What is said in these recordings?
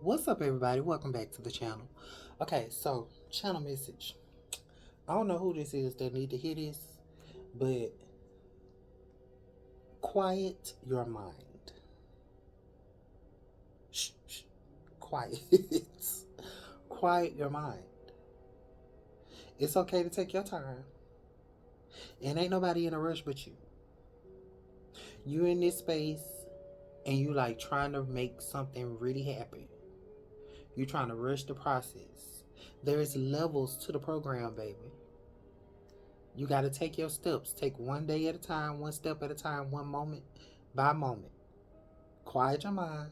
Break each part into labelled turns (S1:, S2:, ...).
S1: What's up, everybody? Welcome back to the channel. Okay, so channel message. I don't know who this is that need to hear this, but quiet your mind. Shh, shh, quiet. Quiet your mind. It's okay to take your time. And ain't nobody in a rush but you. You in this space and you like trying to make something really happen. You trying to rush the process. There's levels to the program, baby. You got to take your steps. Take one day at a time, one step at a time, one moment by moment. Quiet your mind.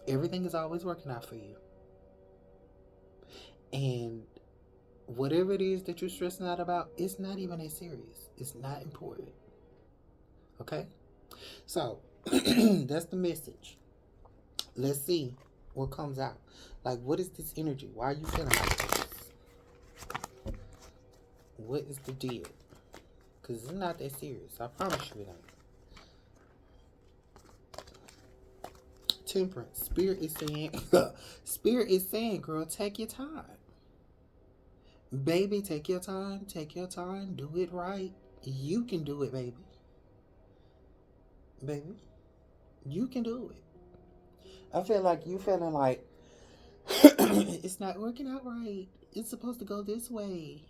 S1: Everything is always working out for you. And whatever it is that you're stressing out about, it's not even that serious. It's not important. Okay? So, that's the message. Let's see what comes out. Like, what is this energy? Why are you feeling like this? What is the deal? Because it's not that serious. I promise you it ain't. Temperance. Spirit is saying, girl, take your time. Baby, take your time. Take your time. Do it right. You can do it, baby. Baby, you can do it. I feel like you feeling like it's not working out right. It's supposed to go this way.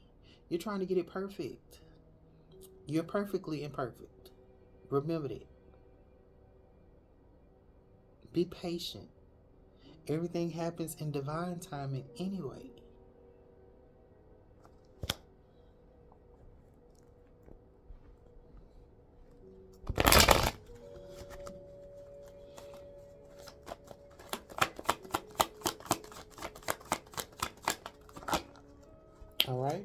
S1: You're trying to get it perfect. You're perfectly imperfect. Remember that. Be patient. Everything happens in divine timing anyway. All right?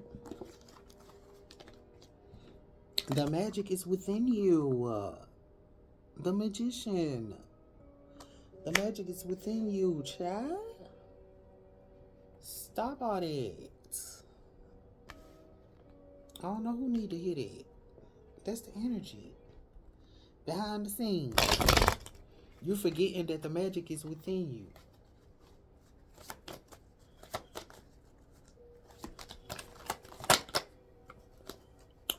S1: The magic is within you. The magician. The magic is within you, child. Stop all that. I don't know who need to hear that. That's the energy. Behind the scenes. You forgetting that the magic is within you.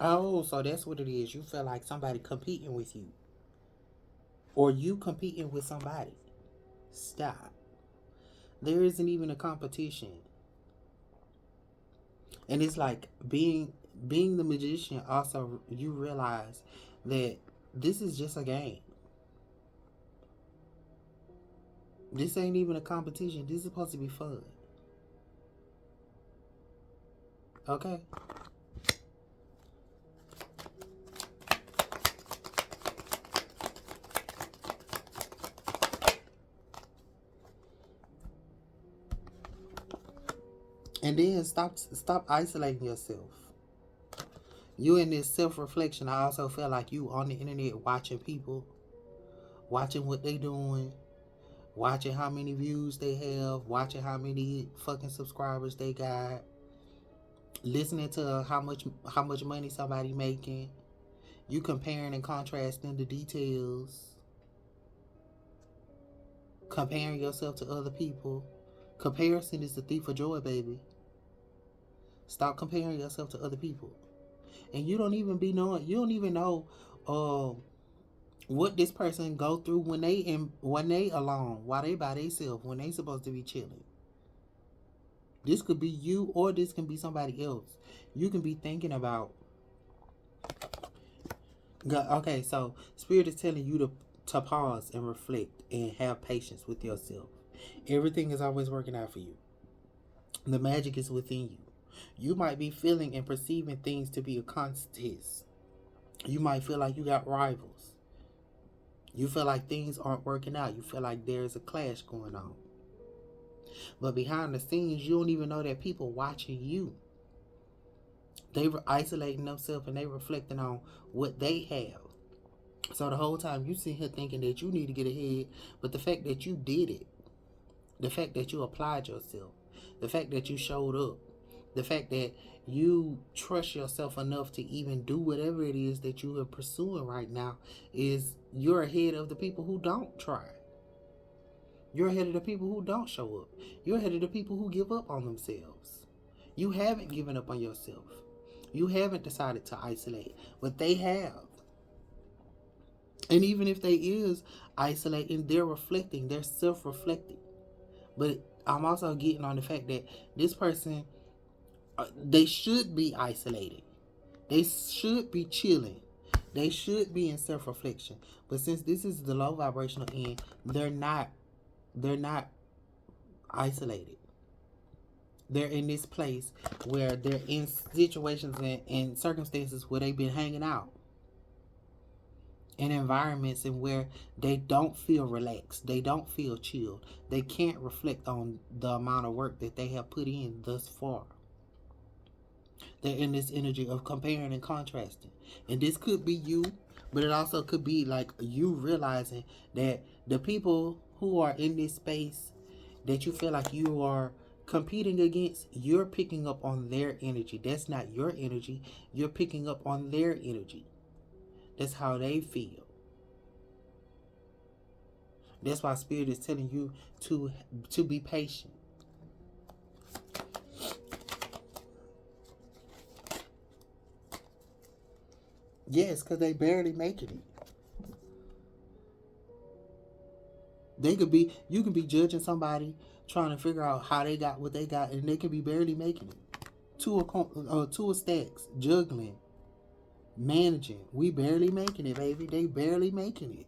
S1: Oh, so that's what it is. You feel like somebody competing with you. Or you competing with somebody. Stop. There isn't even a competition. And it's like being the magician, also you realize that this is just a game. This ain't even a competition. This is supposed to be fun. Okay? And then stop isolating yourself. You in this self-reflection. I also feel like you on the internet watching people, watching what they doing, watching how many views they have, watching how many fucking subscribers they got, listening to how much money somebody making. You comparing and contrasting the details, comparing yourself to other people. Comparison is the thief of joy, baby. Stop comparing yourself to other people. And you don't even know what this person go through when they alone, while they by themselves, when they supposed to be chilling. This could be you, or this can be somebody else. You can be thinking about. Okay, so Spirit is telling you to pause and reflect and have patience with yourself. Everything is always working out for you. The magic is within you. You might be feeling and perceiving things to be a contest. You might feel like you got rivals. You feel like things aren't working out. You feel like there's a clash going on. But behind the scenes, you don't even know that people watching you. They were isolating themselves and they reflecting on what they have. So the whole time you sit here thinking that you need to get ahead, but the fact that you did it, the fact that you applied yourself, the fact that you showed up, the fact that you trust yourself enough to even do whatever it is that you are pursuing right now, is you're ahead of the people who don't try. You're ahead of the people who don't show up. You're ahead of the people who give up on themselves. You haven't given up on yourself. You haven't decided to isolate, but they have. And even if they is isolating, they're reflecting, they're self-reflecting. But I'm also getting on the fact that this person, they should be isolated. They should be chilling. They should be in self-reflection. But since this is the low vibrational end, they're not. They're not isolated. They're in this place where they're in situations and circumstances where they've been hanging out. In environments in where they don't feel relaxed, they don't feel chilled, they can't reflect on the amount of work that they have put in thus far. They're in this energy of comparing and contrasting, and this could be you, but it also could be like you realizing that the people who are in this space that you feel like you are competing against, you're picking up on their energy. That's not your energy. You're picking up on their energy. That's how they feel. That's why Spirit is telling you to be patient. Yes, because they barely making it. You can be judging somebody, trying to figure out how they got what they got, and they can be barely making it. Two of stacks, juggling, managing. We barely making it, baby. They barely making it.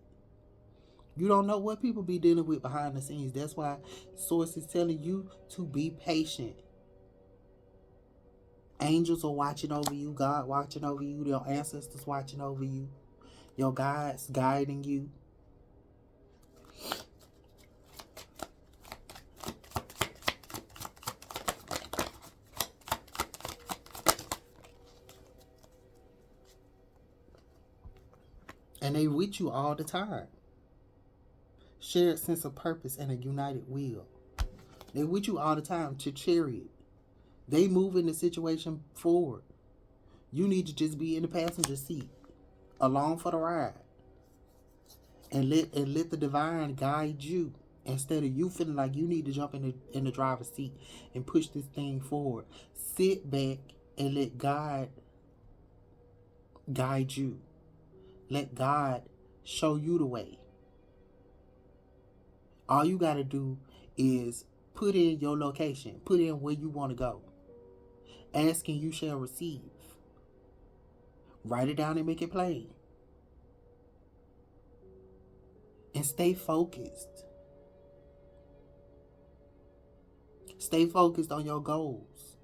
S1: You don't know what people be dealing with behind the scenes. That's why Source is telling you to be patient. Angels are watching over you. God watching over you. Your ancestors watching over you. Your guides guiding you. And they with you all the time. Shared sense of purpose and a united will. They with you all the time to chariot. They moving the situation forward. You need to just be in the passenger seat, along for the ride, and let the divine guide you instead of you feeling like you need to jump in the driver's seat and push this thing forward. Sit back and let God guide you. Let God show you the way. All you got to do is put in your location, put in where you want to go. Asking you shall receive. Write it down and make it plain. And stay focused. Stay focused on your goals.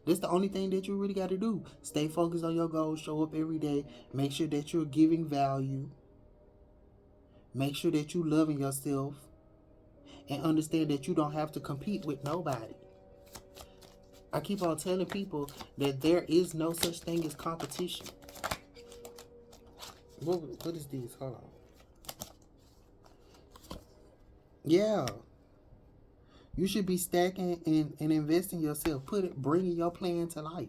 S1: That's the only thing that you really got to do. Stay focused on your goals. Show up every day. Make sure that you're giving value. Make sure that you're loving yourself. And understand that you don't have to compete with nobody. I keep on telling people that there is no such thing as competition. What is this? Hold on. Yeah. You should be stacking and investing in yourself. Bringing your plan to life.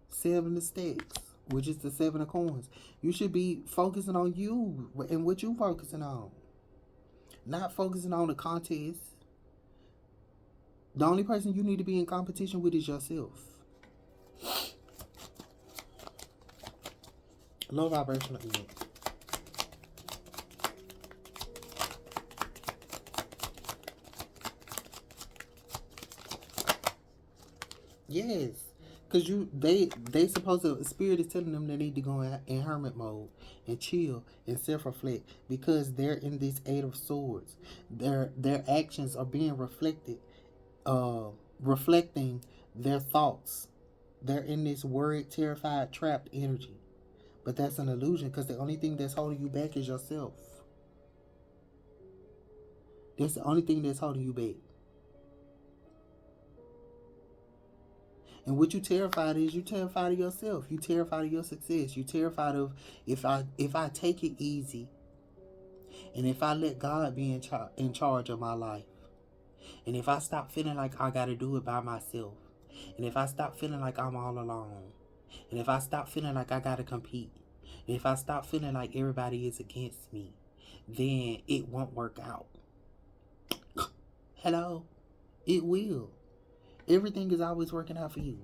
S1: Seven of stacks, which is the seven of coins. You should be focusing on you and what you focusing on. Not focusing on the contest. The only person you need to be in competition with is yourself. Low vibrational energy. Yes. Because they supposed to, Spirit is telling them they need to go in hermit mode and chill and self-reflect because they're in this Eight of Swords. Their actions are being reflected, reflecting their thoughts. They're in this worried, terrified, trapped energy. But that's an illusion because the only thing that's holding you back is yourself. That's the only thing that's holding you back. And what you terrified is, you terrified of yourself. You terrified of your success. You terrified of if I take it easy, and if I let God be in charge of my life, and if I stop feeling like I got to do it by myself, and if I stop feeling like I'm all alone, and if I stop feeling like I got to compete, If I stop feeling like everybody is against me, then it won't work out. Hello? It will. Everything is always working out for you.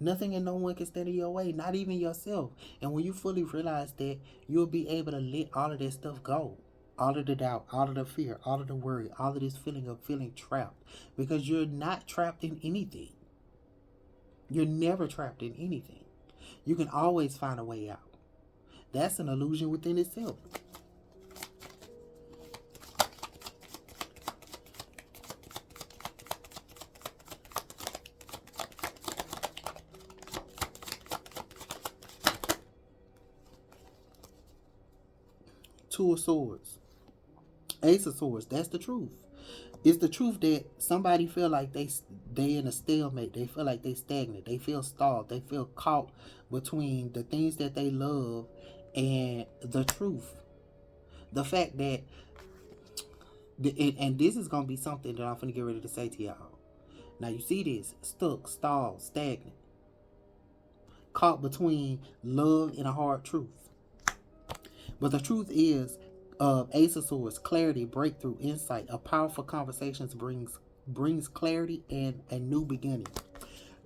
S1: Nothing and no one can stand in your way, not even yourself. And when you fully realize that, you'll be able to let all of that stuff go. All of the doubt, all of the fear, all of the worry, all of this feeling of feeling trapped. Because you're not trapped in anything. You're never trapped in anything. You can always find a way out. That's an illusion within itself. Two of Swords. Ace of Swords. That's the truth. It's the truth that somebody feel like they in a stalemate. They feel like they stagnant. They feel stalled. They feel caught between the things that they love and the truth. The fact that, and this is going to be something that I'm going to get ready to say to y'all. Now you see this. Stuck, stalled, stagnant. Caught between love and a hard truth. But the truth is, Ace of Swords, clarity, breakthrough, insight. A powerful conversations brings clarity and a new beginning.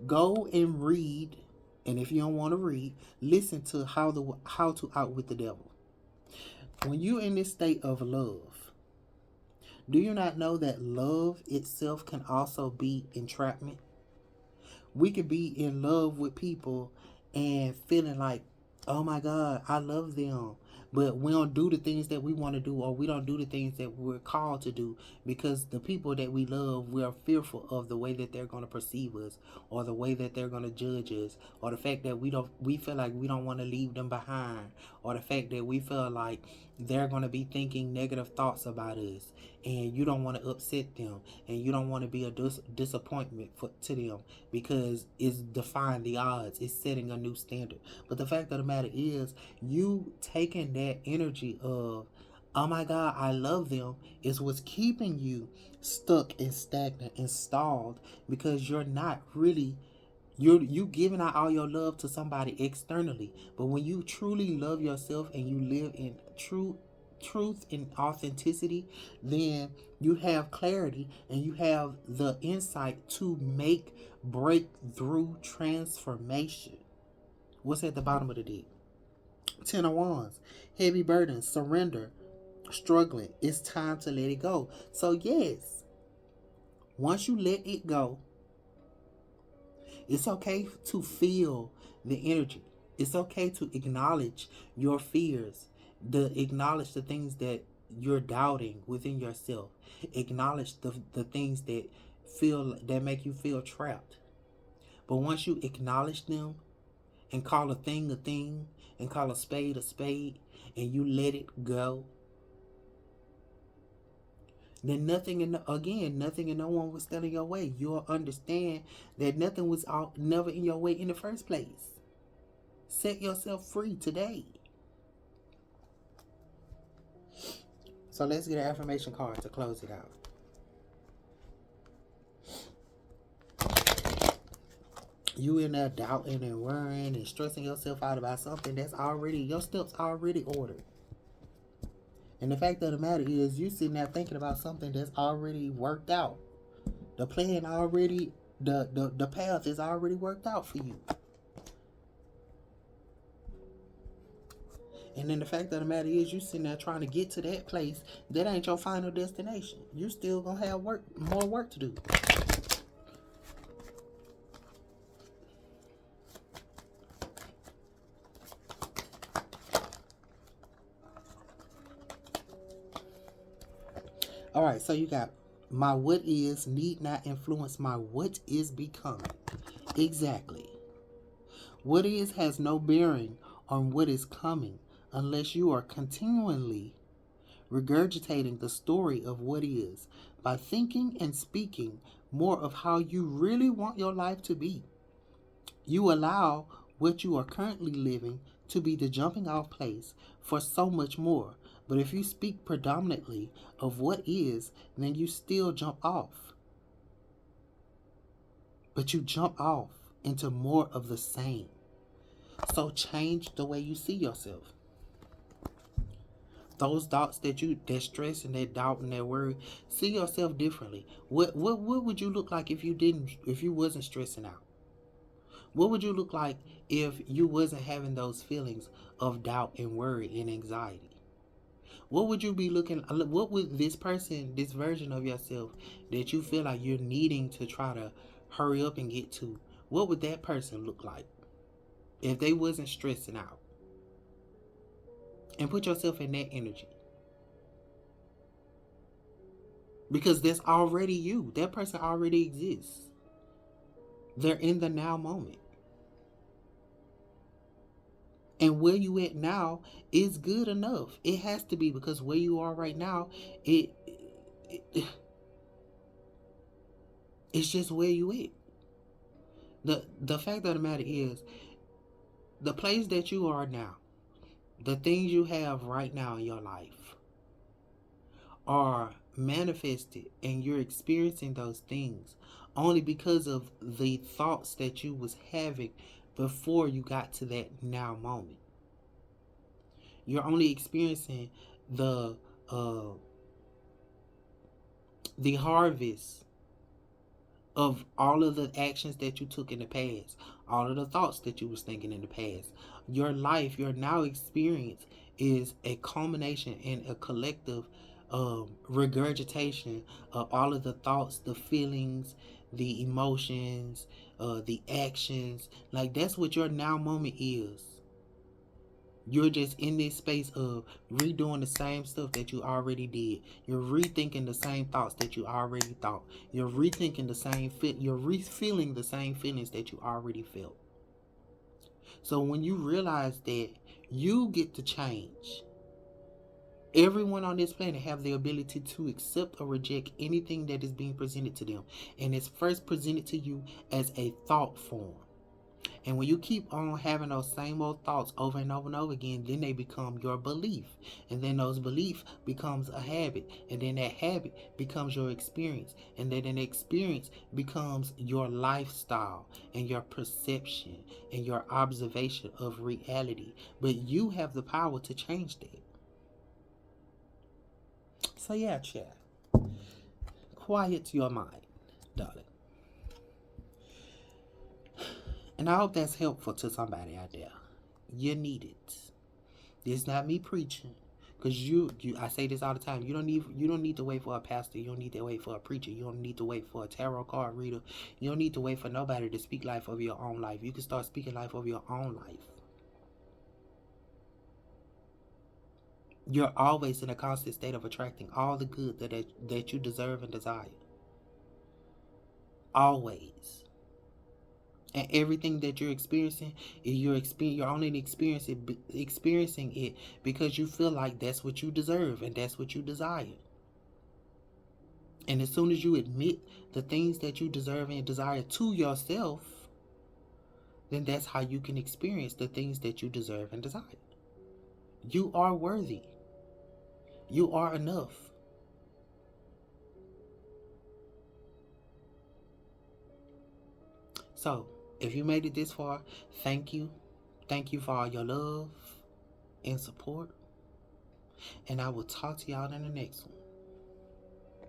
S1: Go and read, and if you don't want to read, listen to how to outwit the devil. When you're in this state of love, do you not know that love itself can also be entrapment? We could be in love with people and feeling like, oh my God, I love them. But we don't do the things that we want to do, or we don't do the things that we're called to do, because the people that we love, we are fearful of the way that they're going to perceive us, or the way that they're going to judge us, or the fact that we feel like we don't want to leave them behind, or the fact that we feel like they're going to be thinking negative thoughts about us, and you don't want to upset them, and you don't want to be a disappointment to them, because it's defying the odds, it's setting a new standard. But the fact of the matter is, you taking that energy of, oh my God, I love them, is what's keeping you stuck and stagnant and stalled, because you're not really, you giving out all your love to somebody externally. But when you truly love yourself and you live in truth and authenticity, then you have clarity and you have the insight to make breakthrough transformation. What's at the bottom of the deck? 10 of Wands. Heavy burdens, surrender, struggling. It's time to let it go. So yes, once you let it go, it's okay to feel the energy. It's okay to acknowledge your fears, acknowledge the things that you're doubting within yourself. Acknowledge the things that make you feel trapped. But once you acknowledge them and call a thing and call a spade, and you let it go, then nothing and no one was standing in your way. You'll understand that nothing was never in your way in the first place. Set yourself free today. So let's get an affirmation card to close it out. You in there doubting and worrying and stressing yourself out about something that's already, your steps already ordered. And the fact of the matter is, you sitting there thinking about something that's already worked out. The plan already, the path is already worked out for you. And then the fact of the matter is, you sitting there trying to get to that place that ain't your final destination. You still gonna have more work to do. All right, so you got, my what is need not influence my what is becoming. Exactly. What is has no bearing on what is coming unless you are continually regurgitating the story of what is by thinking and speaking more of how you really want your life to be. You allow what you are currently living to be the jumping off place for so much more. But if you speak predominantly of what is, then you still jump off. But you jump off into more of the same. So change the way you see yourself. Those thoughts that stress and that doubt and that worry, see yourself differently. What would you look like if you wasn't stressing out? What would you look like if you wasn't having those feelings of doubt and worry and anxiety? What would you be looking? What would this version of yourself that you feel like you're needing to try to hurry up and get to? What would that person look like if they wasn't stressing out? And put yourself in that energy, because that's already you. That person already exists. They're in the now moment. And where you at now is good enough. It has to be, because where you are right now, it, it it's just where you at. The fact of the matter is, the place that you are now, the things you have right now in your life are manifested, and you're experiencing those things only because of the thoughts that you was having before you got to that now moment. You're only experiencing the uh the harvest of all of the actions that you took in the past, all of the thoughts that you was thinking in the past. Your life, your now experience, is a culmination and a collective regurgitation of all of the thoughts, the feelings, the emotions, the actions. Like, that's what your now moment is. You're just in this space of redoing the same stuff that you already did. You're rethinking the same thoughts that you already thought. You're rethinking the same you're re-feeling the same feelings that you already felt. So when you realize that you get to change, everyone on this planet have the ability to accept or reject anything that is being presented to them. And it's first presented to you as a thought form. And when you keep on having those same old thoughts over and over and over again, then they become your belief. And then those beliefs becomes a habit. And then that habit becomes your experience. And then an experience becomes your lifestyle and your perception and your observation of reality. But you have the power to change that. So yeah, chat. Quiet your mind, darling. And I hope that's helpful to somebody out there. You need it. This is not me preaching, because I say this all the time. You don't need to wait for a pastor. You don't need to wait for a preacher. You don't need to wait for a tarot card reader. You don't need to wait for nobody to speak life over your own life. You can start speaking life over your own life. You're always in a constant state of attracting all the good that you deserve and desire. Always. And everything that you're experiencing, you're only experiencing it because you feel like that's what you deserve and that's what you desire. And as soon as you admit the things that you deserve and desire to yourself, then that's how you can experience the things that you deserve and desire. You are worthy. You are enough. So, if you made it this far, thank you. Thank you for all your love and support. And I will talk to y'all in the next one.